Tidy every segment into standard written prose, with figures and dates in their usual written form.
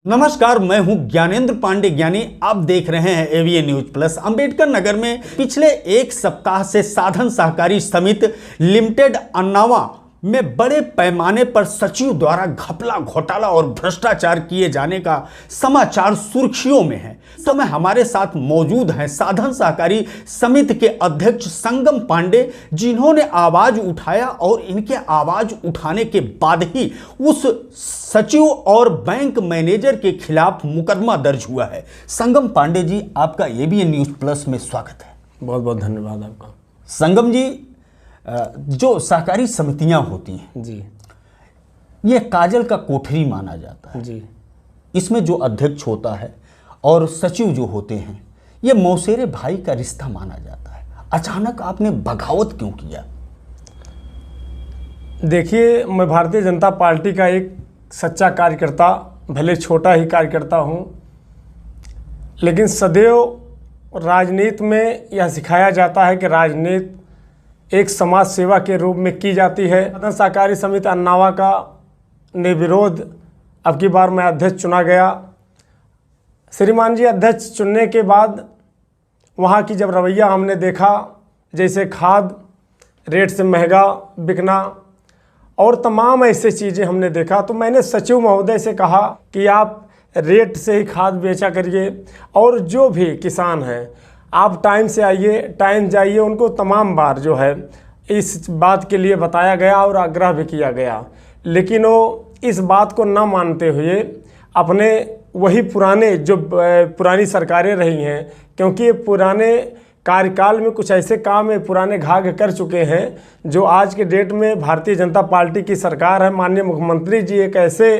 नमस्कार, मैं हूं ज्ञानेंद्र पांडे ज्ञानी। आप देख रहे हैं AVN news plus. Ambedkar Nagar में पिछले एक सप्ताह से साधन सहकारी समिति लिमिटेड अन्नावा में बड़े पैमाने पर सचिव द्वारा घपला घोटाला और भ्रष्टाचार किए जाने का समाचार सुर्खियों में है। समय हमारे साथ मौजूद हैं साधन सहकारी समिति के अध्यक्ष संगम पांडे, जिन्होंने आवाज उठाया और इनके आवाज उठाने के बाद ही उस सचिव और बैंक मैनेजर के खिलाफ मुकदमा दर्ज हुआ है। संगम पांडे जी, आपका एबीएन न्यूज प्लस में स्वागत है। बहुत बहुत धन्यवाद आपका। संगम जी, जो सहकारी समितियां होती हैं जी, ये काजल का कोठरी माना जाता है जी। इसमें जो अध्यक्ष होता है और सचिव जो होते हैं, ये मौसेरे भाई का रिश्ता माना जाता है। अचानक आपने बगावत क्यों किया? देखिए, मैं भारतीय जनता पार्टी का एक सच्चा कार्यकर्ता, भले छोटा ही कार्यकर्ता हूँ, लेकिन सदैव राजनीति में यह सिखाया जाता है कि राजनीति एक समाज सेवा के रूप में की जाती है। साधन सहकारी समिति अन्नावा का निर्विरोध अब की बार मैं अध्यक्ष चुना गया। श्रीमान जी, अध्यक्ष चुनने के बाद वहाँ की जब रवैया हमने देखा, जैसे खाद रेट से महंगा बिकना और तमाम ऐसे चीज़ें हमने देखा, तो मैंने सचिव महोदय से कहा कि आप रेट से ही खाद बेचा करिए और जो भी किसान हैं आप टाइम से आइए, टाइम जाइए। उनको तमाम बार जो है इस बात के लिए बताया गया और आग्रह भी किया गया, लेकिन वो इस बात को न मानते हुए अपने वही पुराने जो पुरानी सरकारें रही हैं, क्योंकि ये पुराने कार्यकाल में कुछ ऐसे काम है, पुराने घाघ कर चुके हैं जो आज के डेट में भारतीय जनता पार्टी की सरकार है। माननीय मुख्यमंत्री जी एक ऐसे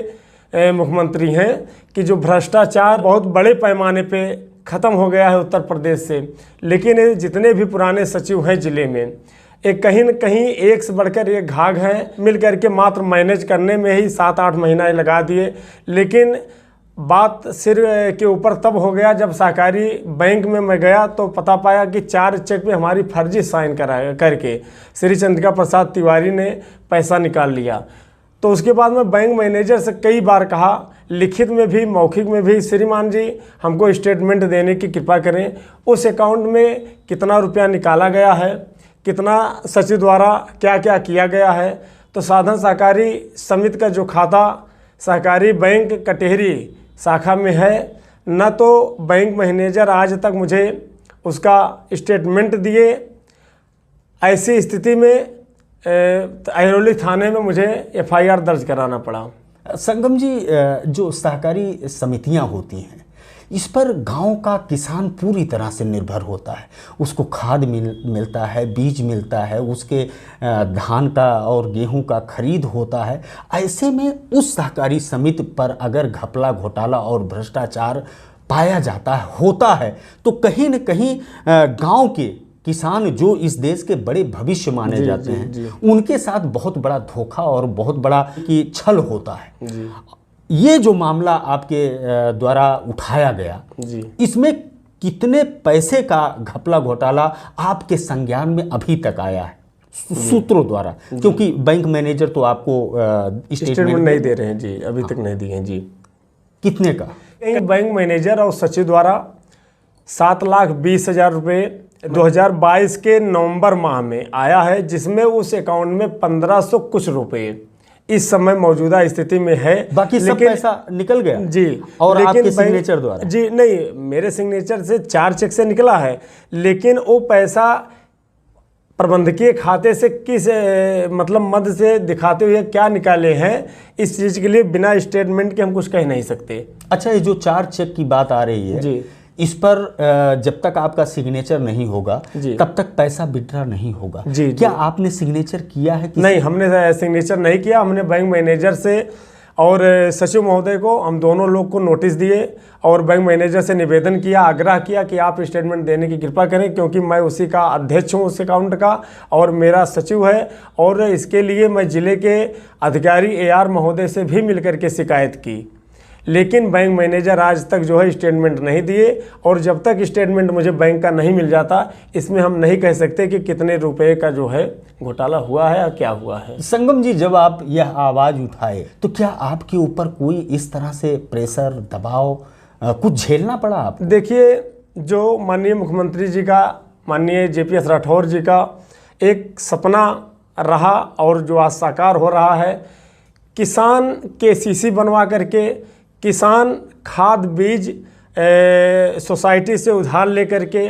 मुख्यमंत्री हैं कि जो भ्रष्टाचार बहुत बड़े पैमाने पे ख़त्म हो गया है उत्तर प्रदेश से। लेकिन जितने भी पुराने सचिव हैं ज़िले में, एक कहीं न कहीं एक से बढ़कर एक घाघ हैं, मिल करके मात्र मैनेज करने में ही 7-8 महीना लगा दिए। लेकिन बात सिर के ऊपर तब हो गया जब सहकारी बैंक में मैं गया तो पता पाया कि 4 चेक पे हमारी फर्जी साइन करके श्री चंद्रिका प्रसाद तिवारी ने पैसा निकाल लिया। तो उसके बाद मैं बैंक मैनेजर से कई बार कहा, लिखित में भी मौखिक में भी, श्रीमान जी हमको स्टेटमेंट देने की कृपा करें, उस अकाउंट में कितना रुपया निकाला गया है, कितना सचिव द्वारा क्या क्या किया गया है। तो साधन सहकारी समिति का जो खाता सहकारी बैंक कटेहरी शाखा में है, न तो बैंक मैनेजर आज तक मुझे उसका स्टेटमेंट दिए। ऐसी स्थिति में अहिरौली थाने में मुझे एफआईआर दर्ज कराना पड़ा। संगम जी, जो सहकारी समितियां होती हैं, इस पर गांव का किसान पूरी तरह से निर्भर होता है। उसको खाद मिलता है, बीज मिलता है, उसके धान का और गेहूं का खरीद होता है। ऐसे में उस सहकारी समिति पर अगर घपला घोटाला और भ्रष्टाचार पाया जाता है, होता है, तो कहीं न कहीं गांव के किसान जो इस देश के बड़े भविष्य माने जाते हैं, उनके साथ बहुत बड़ा धोखा और बहुत बड़ा कि छल होता है। ये जो मामला आपके द्वारा उठाया गया, इसमें कितने पैसे का घपला घोटाला आपके संज्ञान में अभी तक आया है सूत्रों द्वारा? क्योंकि बैंक मैनेजर तो आपको स्टेटमेंट नहीं दे रहे हैं जी, अभी तक नहीं दिए हैं जी। कितने का? बैंक मैनेजर और सचिव द्वारा 7,20,000 रुपये 2022 के नवंबर माह में आया है, जिसमें उस अकाउंट में 1,500 कुछ रुपए इस समय मौजूदा स्थिति में है। बाकी सब पैसा निकल गया जी। और आपके सिग्नेचर द्वारा? जी नहीं, मेरे सिग्नेचर से 4 चेक से निकला है, लेकिन वो पैसा प्रबंधकीय खाते से किस मतलब मद से दिखाते हुए क्या निकाले हैं, इस चीज़ के लिए बिना स्टेटमेंट के हम कुछ कह नहीं सकते। अच्छा, ये जो 4 चेक की बात आ रही है जी, इस पर जब तक आपका सिग्नेचर नहीं होगा तब तक पैसा विड्रॉ नहीं होगा। जी, क्या आपने सिग्नेचर किया है? नहीं, हमने सिग्नेचर नहीं किया। हमने बैंक मैनेजर से और सचिव महोदय को, हम दोनों लोग को नोटिस दिए और बैंक मैनेजर से निवेदन किया, आग्रह किया कि आप स्टेटमेंट देने की कृपा करें, क्योंकि मैं उसी का अध्यक्ष हूं उस अकाउंट का और मेरा सचिव है। और इसके लिए मैं ज़िले के अधिकारी AR महोदय से भी मिलकर के शिकायत की, लेकिन बैंक मैनेजर आज तक जो है स्टेटमेंट नहीं दिए, और जब तक स्टेटमेंट मुझे बैंक का नहीं मिल जाता, इसमें हम नहीं कह सकते कि कितने रुपए का जो है घोटाला हुआ है या क्या हुआ है। संगम जी, जब आप यह आवाज़ उठाए तो क्या आपके ऊपर कोई इस तरह से प्रेशर, दबाव कुछ झेलना पड़ा आप? देखिए, जो माननीय मुख्यमंत्री जी का, माननीय JPS राठौर जी का एक सपना रहा और जो आज साकार हो रहा है, किसान KCC बनवा करके, किसान खाद बीज सोसाइटी से उधार लेकर के,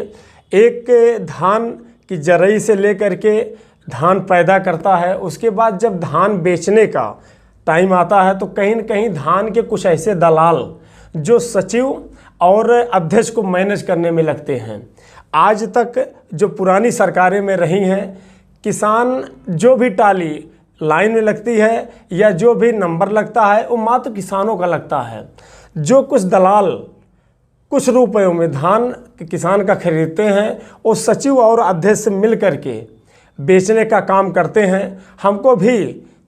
एक धान की जरई से लेकर के धान पैदा करता है, उसके बाद जब धान बेचने का टाइम आता है तो कहीं न कहीं धान के कुछ ऐसे दलाल जो सचिव और अध्यक्ष को मैनेज करने में लगते हैं। आज तक जो पुरानी सरकारें में रही हैं, किसान जो भी टाली लाइन में लगती है या जो भी नंबर लगता है वो मात्र किसानों का लगता है। जो कुछ दलाल कुछ रुपयों में धान किसान का खरीदते हैं, वो सचिव और अध्यक्ष से मिल करके बेचने का काम करते हैं। हमको भी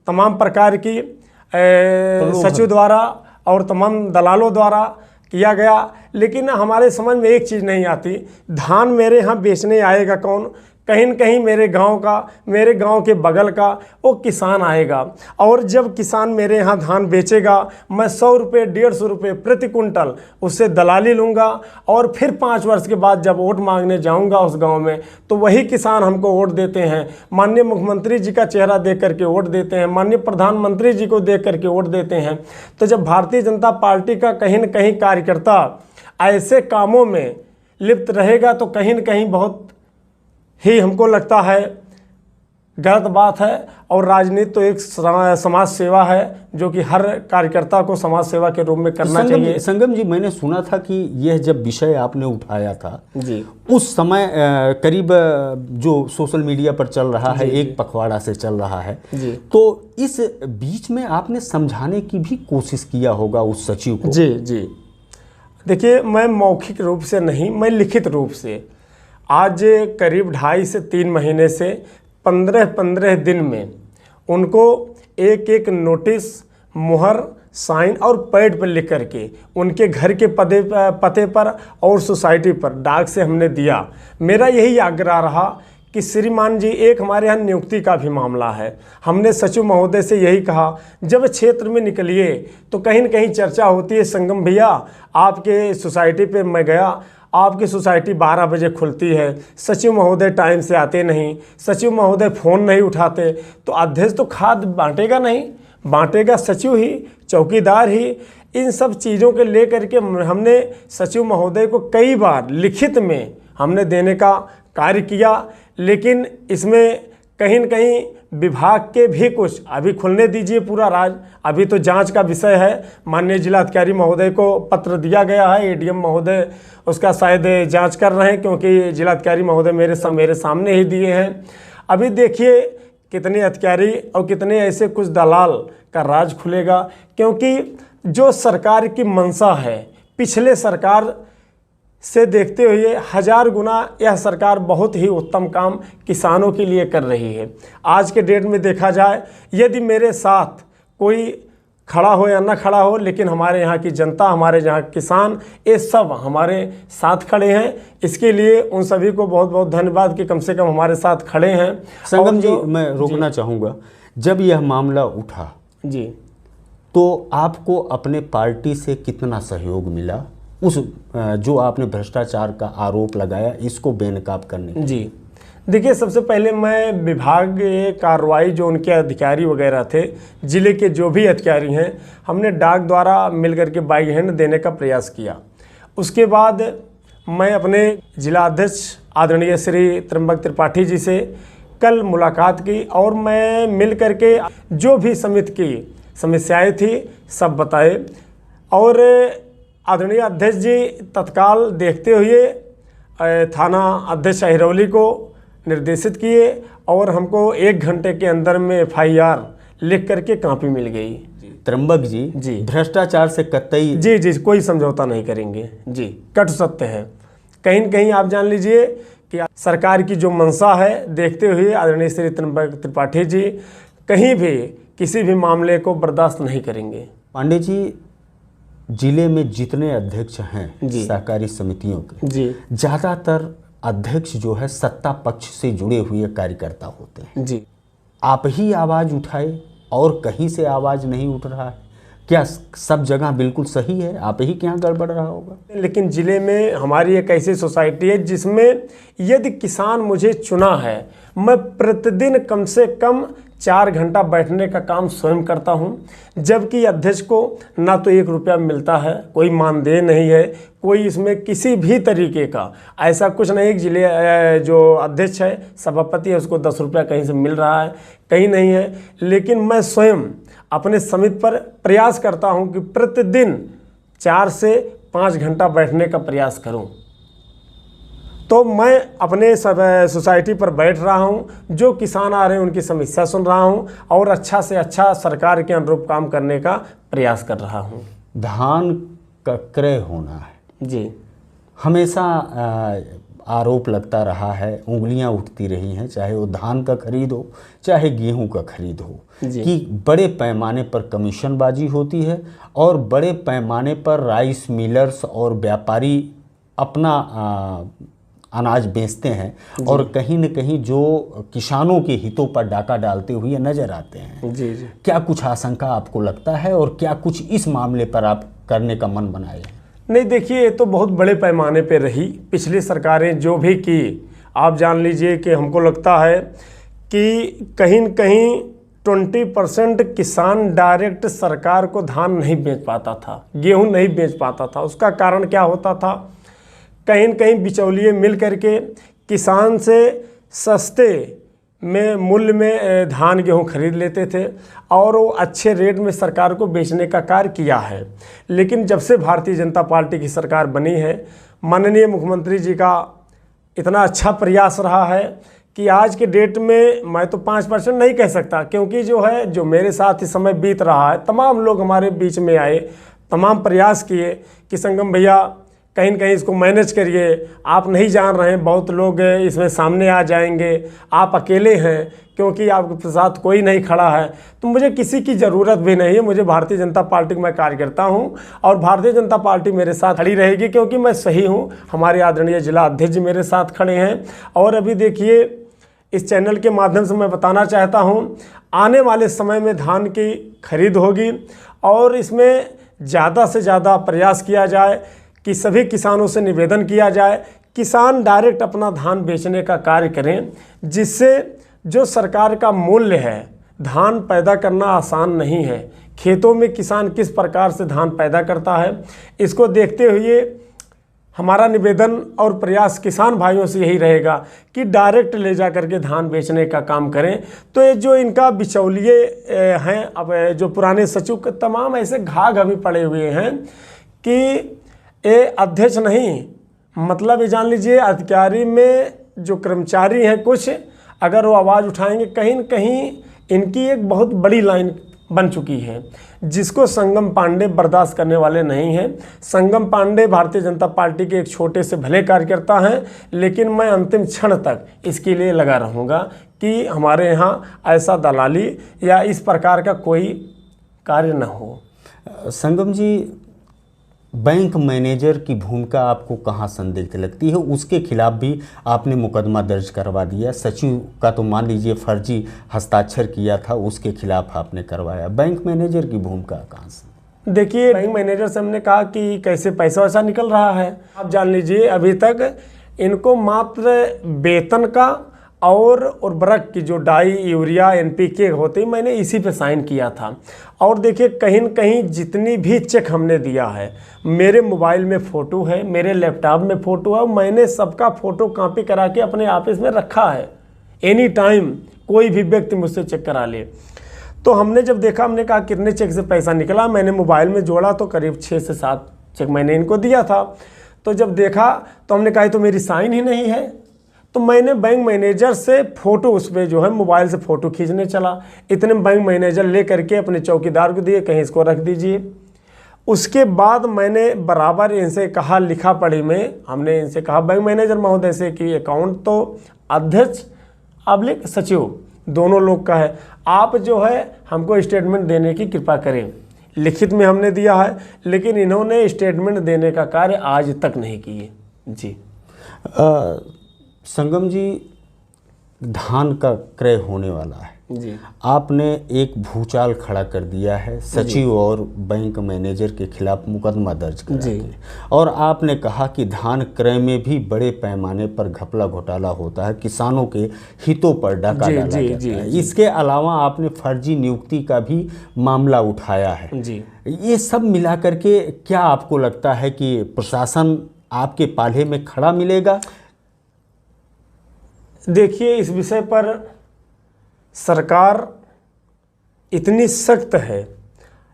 तमाम प्रकार की सचिव द्वारा और तमाम दलालों द्वारा किया गया, लेकिन हमारे समझ में एक चीज़ नहीं आती, धान मेरे यहाँ बेचने आएगा कौन? कहीं न कहीं मेरे गांव का, मेरे गांव के बगल का वो किसान आएगा, और जब किसान मेरे यहाँ धान बेचेगा, मैं 100 रुपये 150 रुपये प्रति कुंटल उससे दलाली लूँगा, और फिर 5 वर्ष के बाद जब वोट मांगने जाऊँगा उस गांव में, तो वही किसान हमको वोट देते हैं, माननीय मुख्यमंत्री जी का चेहरा देख करके वोट देते हैं, माननीय प्रधानमंत्री जी को देख करके वोट देते हैं। तो जब भारतीय जनता पार्टी का कहीं न कहीं कार्यकर्ता ऐसे कामों में लिप्त रहेगा तो कहीं न कहीं बहुत ही हमको लगता है गलत बात है। और राजनीति तो एक समाज सेवा है जो कि हर कार्यकर्ता को समाज सेवा के रूप में करना चाहिए। संगम जी, मैंने सुना था कि यह जब विषय आपने उठाया था जी, उस समय करीब जो सोशल मीडिया पर चल रहा है, एक पखवाड़ा से चल रहा है जी, तो इस बीच में आपने समझाने की भी कोशिश किया होगा उस सचिव को? जी जी। देखिए, मैं मौखिक रूप से नहीं, मैं लिखित रूप से आज करीब 2.5 से 3 महीने से 15-15 दिन में उनको एक एक नोटिस, मुहर, साइन और पैड पर लिख करके उनके घर के पते पर और सोसाइटी पर डाक से हमने दिया। मेरा यही आग्रह रहा कि श्रीमान जी, एक हमारे यहाँ नियुक्ति का भी मामला है। हमने सचिव महोदय से यही कहा, जब क्षेत्र में निकलिए तो कहीं न कहीं चर्चा होती है, संगम भैया आपके सोसाइटी पे मैं गया, आपकी सोसाइटी 12 बजे खुलती है, सचिव महोदय टाइम से आते नहीं, सचिव महोदय फ़ोन नहीं उठाते, तो अध्यक्ष तो खाद बांटेगा नहीं, बांटेगा सचिव ही, चौकीदार ही। इन सब चीज़ों के लेकर के हमने सचिव महोदय को कई बार लिखित में हमने देने का कार्य किया, लेकिन इसमें कहीं न कहीं विभाग के भी कुछ, अभी खुलने दीजिए पूरा राज, अभी तो जांच का विषय है। माननीय जिलाधिकारी महोदय को पत्र दिया गया है, ADM महोदय उसका शायद जांच कर रहे हैं, क्योंकि जिलाधिकारी महोदय मेरे सामने ही दिए हैं। अभी देखिए कितने अधिकारी और कितने ऐसे कुछ दलाल का राज खुलेगा, क्योंकि जो सरकार की मंशा है, पिछले सरकार से देखते हुए 1000 गुना यह सरकार बहुत ही उत्तम काम किसानों के लिए कर रही है। आज के डेट में देखा जाए, यदि मेरे साथ कोई खड़ा हो या ना खड़ा हो, लेकिन हमारे यहाँ की जनता, हमारे यहाँ किसान, ये सब हमारे साथ खड़े हैं। इसके लिए उन सभी को बहुत बहुत धन्यवाद कि कम से कम हमारे साथ खड़े हैं। संगम जी, मैं रोकना चाहूँगा, जब यह मामला उठा जी, तो आपको अपने पार्टी से कितना सहयोग मिला उस जो आपने भ्रष्टाचार का आरोप लगाया, इसको बेनकाब करने के? जी, देखिए, सबसे पहले मैं विभाग कार्रवाई जो उनके अधिकारी वगैरह थे, ज़िले के जो भी अधिकारी हैं, हमने डाक द्वारा मिल करके बाई हैंड देने का प्रयास किया। उसके बाद मैं अपने जिला अध्यक्ष आदरणीय श्री त्र्यंबक त्रिपाठी जी से कल मुलाकात की, और मैं मिल करके जो भी समिति की समस्याएं थी सब बताए, और आदरणीय अध्यक्ष जी तत्काल देखते हुए थाना अध्यक्ष अहिरौली को निर्देशित किए, और हमको 1 घंटे के अंदर में FIR लिख करके कॉपी मिल गई। त्र्यंबक जी, भ्रष्टाचार से कतई जी कोई समझौता नहीं करेंगे जी, कट सत्य है। कहीं न कहीं आप जान लीजिए कि सरकार की जो मंशा है, देखते हुए आदरणीय श्री त्र्यंबक त्रिपाठी जी कहीं भी किसी भी मामले को बर्दाश्त नहीं करेंगे। पांडे जी, जिले में जितने अध्यक्ष हैं जी। सहकारी समितियों के, जी ज़्यादातर अध्यक्ष जो है सत्ता पक्ष से जुड़े हुए कार्यकर्ता होते हैं। जी। आप ही आवाज़ उठाए और कहीं से आवाज़ नहीं उठ रहा है, क्या सब जगह बिल्कुल सही है? आप ही के यहाँ गड़बड़ रहा होगा। लेकिन ज़िले में हमारी एक ऐसी सोसाइटी है जिसमें यदि किसान मुझे चुना है, मैं प्रतिदिन कम से कम 4 घंटा बैठने का काम स्वयं करता हूं, जबकि अध्यक्ष को ना तो 1 रुपया मिलता है, कोई मानदेय नहीं है, कोई इसमें किसी भी तरीके का ऐसा कुछ नहीं। जिले जो अध्यक्ष है, सभापति है, उसको 10 रुपया कहीं से मिल रहा है, कहीं नहीं है। लेकिन मैं स्वयं अपने समिति पर प्रयास करता हूं कि प्रतिदिन 4 से 5 घंटा बैठने का प्रयास करूं। तो मैं अपने सोसाइटी पर बैठ रहा हूं, जो किसान आ रहे हैं उनकी समस्या सुन रहा हूं और अच्छा से अच्छा सरकार के अनुरूप काम करने का प्रयास कर रहा हूं। धान का क्रय होना है जी। हमेशा आरोप लगता रहा है, उंगलियां उठती रही हैं, चाहे वो धान का खरीद हो चाहे गेहूं का खरीद हो, कि बड़े पैमाने पर कमीशनबाजी होती है और बड़े पैमाने पर राइस मिलर्स और व्यापारी अपना अनाज बेचते हैं और कहीं न कहीं जो किसानों के हितों पर डाका डालते हुए नजर आते हैं। जी जी। क्या कुछ आशंका आपको लगता है और क्या कुछ इस मामले पर आप करने का मन बनाए हैं? नहीं, देखिए, ये तो बहुत बड़े पैमाने पे रही पिछली सरकारें जो भी की। आप जान लीजिए कि हमको लगता है कि कहीं न कहीं 20% किसान डायरेक्ट सरकार को धान नहीं बेच पाता था, गेहूं नहीं बेच पाता था। उसका कारण क्या होता था? कहीं न कहीं बिचौलिए मिल करके किसान से सस्ते में मूल्य में धान गेहूं खरीद लेते थे और वो अच्छे रेट में सरकार को बेचने का कार्य किया है। लेकिन जब से भारतीय जनता पार्टी की सरकार बनी है, माननीय मुख्यमंत्री जी का इतना अच्छा प्रयास रहा है कि आज के डेट में मैं तो 5% नहीं कह सकता, क्योंकि जो मेरे साथ इस समय बीत रहा है, तमाम लोग हमारे बीच में आए, तमाम प्रयास किए कि संगम भैया कहीं न कहीं इसको मैनेज करिए, आप नहीं जान रहे हैं, बहुत लोग इसमें सामने आ जाएंगे, आप अकेले हैं क्योंकि आपके साथ कोई नहीं खड़ा है। तो मुझे किसी की ज़रूरत भी नहीं है, मुझे भारतीय जनता पार्टी का मैं कार्यकर्ता हूं और भारतीय जनता पार्टी मेरे साथ खड़ी रहेगी क्योंकि मैं सही हूं। हमारे आदरणीय जिला अध्यक्ष जी मेरे साथ खड़े हैं। और अभी देखिए, इस चैनल के माध्यम से मैं बताना चाहता हूं, आने वाले समय में धान की खरीद होगी और इसमें ज़्यादा से ज़्यादा प्रयास किया जाए कि सभी किसानों से निवेदन किया जाए, किसान डायरेक्ट अपना धान बेचने का कार्य करें, जिससे जो सरकार का मूल्य है, धान पैदा करना आसान नहीं है। खेतों में किसान किस प्रकार से धान पैदा करता है, इसको देखते हुए हमारा निवेदन और प्रयास किसान भाइयों से यही रहेगा कि डायरेक्ट ले जा करके धान बेचने का काम करें। तो ये जो इनका बिचौलिए हैं, अब जो पुराने सचिव तमाम ऐसे घाघ अभी पड़े हुए हैं कि ये अध्यक्ष नहीं, मतलब ये जान लीजिए अधिकारी में जो कर्मचारी हैं कुछ, अगर वो आवाज़ उठाएंगे, कहीं न कहीं इनकी एक बहुत बड़ी लाइन बन चुकी है, जिसको संगम पांडे बर्दाश्त करने वाले नहीं हैं। संगम पांडे भारतीय जनता पार्टी के एक छोटे से भले कार्यकर्ता हैं, लेकिन मैं अंतिम क्षण तक इसके लिए लगा रहूँगा कि हमारे यहाँ ऐसा दलाली या इस प्रकार का कोई कार्य न हो। संगम जी, बैंक मैनेजर की भूमिका आपको कहाँ संदिग्ध लगती है? उसके खिलाफ भी आपने मुकदमा दर्ज करवा दिया। सचिव का तो मान लीजिए फर्जी हस्ताक्षर किया था, उसके खिलाफ आपने करवाया। बैंक मैनेजर की भूमिका कहाँ से? देखिए, बैंक मैनेजर से हमने कहा कि कैसे पैसा वैसा निकल रहा है। आप जान लीजिए, अभी तक इनको मात्र वेतन का और उर्वरक की जो डाई, यूरिया, NPK होती, मैंने इसी पे साइन किया था। और देखिए, कहीं न कहीं जितनी भी चेक हमने दिया है, मेरे मोबाइल में फ़ोटो है, मेरे लैपटॉप में फ़ोटो है, मैंने सबका फ़ोटो कॉपी करा के अपने ऑफिस में रखा है। एनी टाइम कोई भी व्यक्ति मुझसे चेक करा ले। तो हमने जब देखा, हमने कहा कितने चेक से पैसा निकला, मैंने मोबाइल में जोड़ा तो करीब 6 से 7 चेक मैंने इनको दिया था। तो जब देखा तो हमने कहा तो मेरी साइन ही नहीं है। तो मैंने बैंक मैनेजर से फ़ोटो, उस पर जो है मोबाइल से फ़ोटो खींचने चला। इतने बैंक मैनेजर ले करके अपने चौकीदार को दिए, कहीं इसको रख दीजिए। उसके बाद मैंने बराबर इनसे कहा, लिखा पढ़ी में हमने इनसे कहा बैंक मैनेजर महोदय से कि अकाउंट तो अध्यक्ष अब्लिक सचिव दोनों लोग का है, आप जो है हमको स्टेटमेंट देने की कृपा करें। लिखित में हमने दिया है, लेकिन इन्होंने स्टेटमेंट देने का कार्य आज तक नहीं किए। जी संगम जी, धान का क्रय होने वाला है जी। आपने एक भूचाल खड़ा कर दिया है, सचिव और बैंक मैनेजर के खिलाफ मुकदमा दर्ज करा के, और आपने कहा कि धान क्रय में भी बड़े पैमाने पर घपला घोटाला होता है, किसानों के हितों पर डाका डाला जाता है। इसके अलावा आपने फर्जी नियुक्ति का भी मामला उठाया है। जी। ये सब मिला करके क्या आपको लगता है कि प्रशासन आपके पाले में खड़ा मिलेगा? देखिए, इस विषय पर सरकार इतनी सख्त है,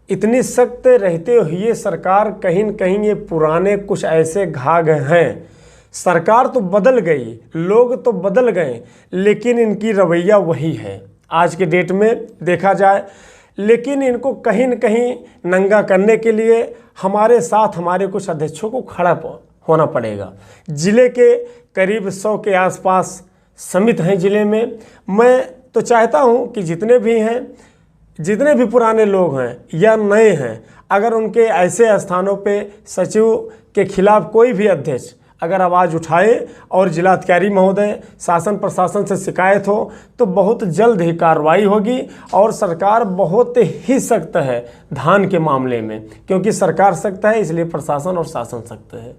इतनी सख्त रहते हुए सरकार कहीं न कहीं ये पुराने कुछ ऐसे घाघ हैं। सरकार तो बदल गई, लोग तो बदल गए, लेकिन इनकी रवैया वही है आज के डेट में देखा जाए। लेकिन इनको कहीं न कहीं नंगा करने के लिए हमारे साथ हमारे कुछ अध्यक्षों को खड़ा होना पड़ेगा। ज़िले के करीब 100 के आसपास समिति हैं ज़िले में। मैं तो चाहता हूं कि जितने भी हैं, जितने भी पुराने लोग हैं या नए हैं, अगर उनके ऐसे स्थानों पे सचिव के खिलाफ कोई भी अध्यक्ष अगर आवाज़ उठाए और जिलाधिकारी महोदय शासन प्रशासन से शिकायत हो तो बहुत जल्द ही कार्रवाई होगी। और सरकार बहुत ही सख्त है धान के मामले में, क्योंकि सरकार सख्त है इसलिए प्रशासन और शासन सख्त है।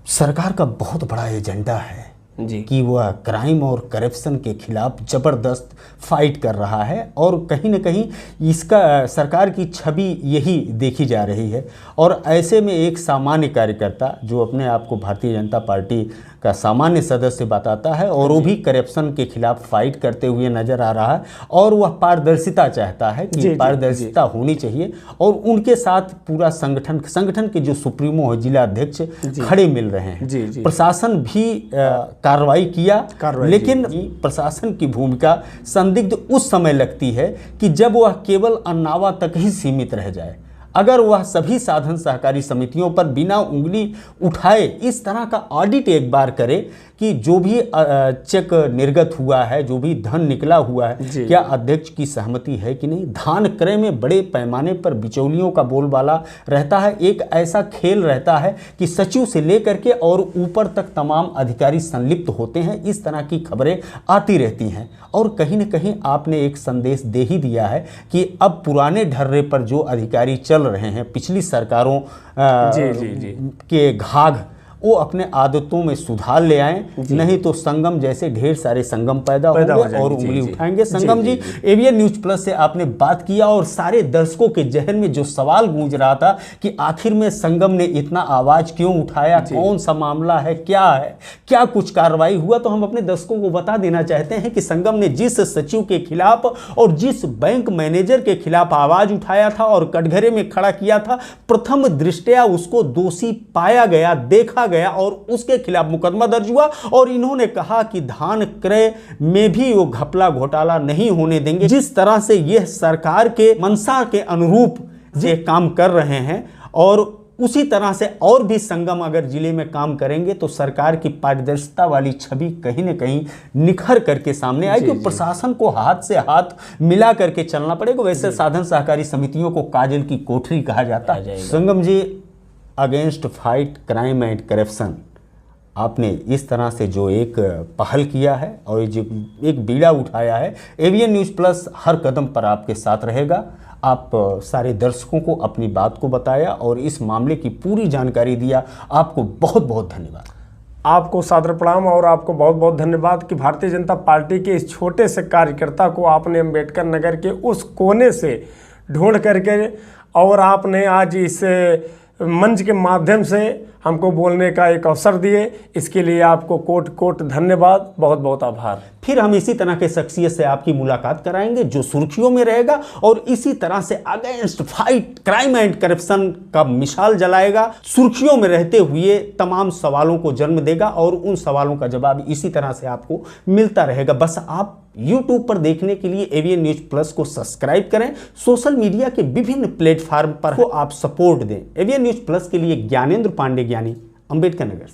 सरकार का बहुत बड़ा एजेंडा है जी कि वह क्राइम और करप्शन के खिलाफ ज़बरदस्त फाइट कर रहा है, और कहीं न कहीं इसका सरकार की छवि यही देखी जा रही है। और ऐसे में एक सामान्य कार्यकर्ता जो अपने आप को भारतीय जनता पार्टी का सामान्य सदस्य बताता है और वो भी करप्शन के खिलाफ फाइट करते हुए नजर आ रहा है, और वह पारदर्शिता चाहता है कि पारदर्शिता होनी चाहिए, और उनके साथ पूरा संगठन के जो सुप्रीमो है, जिला अध्यक्ष खड़े मिल रहे हैं। प्रशासन भी कार्रवाई किया, लेकिन प्रशासन की भूमिका संदिग्ध उस समय लगती है कि जब वह केवल अन्नावा तक ही सीमित रह जाए। अगर वह सभी साधन सहकारी समितियों पर बिना उंगली उठाए इस तरह का ऑडिट एक बार करे कि जो भी चेक निर्गत हुआ है, जो भी धन निकला हुआ है, क्या अध्यक्ष की सहमति है कि नहीं। धान क्रय में बड़े पैमाने पर बिचौलियों का बोलबाला रहता है। एक ऐसा खेल रहता है कि सचिव से लेकर के और ऊपर तक तमाम अधिकारी संलिप्त होते हैं। इस तरह की खबरें आती रहती हैं, और कहीं न कहीं आपने एक संदेश दे ही दिया है कि अब पुराने ढर्रे पर जो अधिकारी चल रहे हैं, पिछली सरकारों के घाघ, वो अपने आदतों में सुधार ले आएं, नहीं तो संगम जैसे ढेर सारे संगम पैदा होंगे और उंगली उठाएंगे। संगम जी, एवीएन न्यूज प्लस से आपने बात किया, और सारे दर्शकों के जहन में जो सवाल गूंज रहा था कि आखिर में संगम ने इतना आवाज क्यों उठाया, कौन सा मामला है, क्या कुछ कार्रवाई हुआ, तो हम अपने दर्शकों को बता देना चाहते हैं कि संगम ने जिस सचिव के खिलाफ और जिस बैंक मैनेजर के खिलाफ आवाज उठाया था और कटघरे में खड़ा किया था, प्रथम दृष्टया उसको दोषी पाया गया, देखा गया, और उसके खिलाफ मुकदमा दर्ज हुआ। और इन्होंने कहा कि धान क्रय में भी वो घपला घोटाला नहीं होने देंगे। जिस तरह से यह सरकार के मंशा के अनुरूप ये काम कर रहे हैं, और उसी तरह से और भी संगम अगर जिले में काम करेंगे तो सरकार की पारदर्शिता वाली छवि कहीं न कहीं निखर करके सामने आएगी। प्रशासन को हाथ से हाथ मिला करके चलना पड़ेगा। वैसे साधन सहकारी समितियों को काजल की कोठरी कहा जाता है। Sangam ji, against fight crime and corruption, आपने इस तरह से जो एक पहल किया है और जो एक बीड़ा उठाया है, एवीएन न्यूज़ प्लस हर कदम पर आपके साथ रहेगा। आप सारे दर्शकों को अपनी बात को बताया और इस मामले की पूरी जानकारी दिया। आपको बहुत बहुत धन्यवाद। आपको सादर प्रणाम, और आपको बहुत बहुत धन्यवाद कि भारतीय जनता पार्टी के इस छोटे से कार्यकर्ता को आपने अम्बेडकर नगर के उस कोने से ढूंढ करके, और आपने आज इस मंच के माध्यम से हमको बोलने का एक अवसर दिए। इसके लिए आपको कोट कोट धन्यवाद, बहुत बहुत आभार। फिर हम इसी तरह के शख्सियत से आपकी मुलाकात कराएंगे जो सुर्खियों में रहेगा, और इसी तरह से against fight crime and corruption का मिसाल जलाएगा, सुर्खियों में रहते हुए तमाम सवालों को जन्म देगा, और उन सवालों का जवाब इसी तरह से आपको मिलता रहेगा। बस आप YouTube पर देखने के लिए एवीएन न्यूज प्लस को सब्सक्राइब करें। सोशल मीडिया के विभिन्न प्लेटफॉर्म पर आप सपोर्ट दें। एवीएन न्यूज प्लस के लिए ज्ञानेंद्र पांडे, ज्ञानी, अम्बेडकर नगर।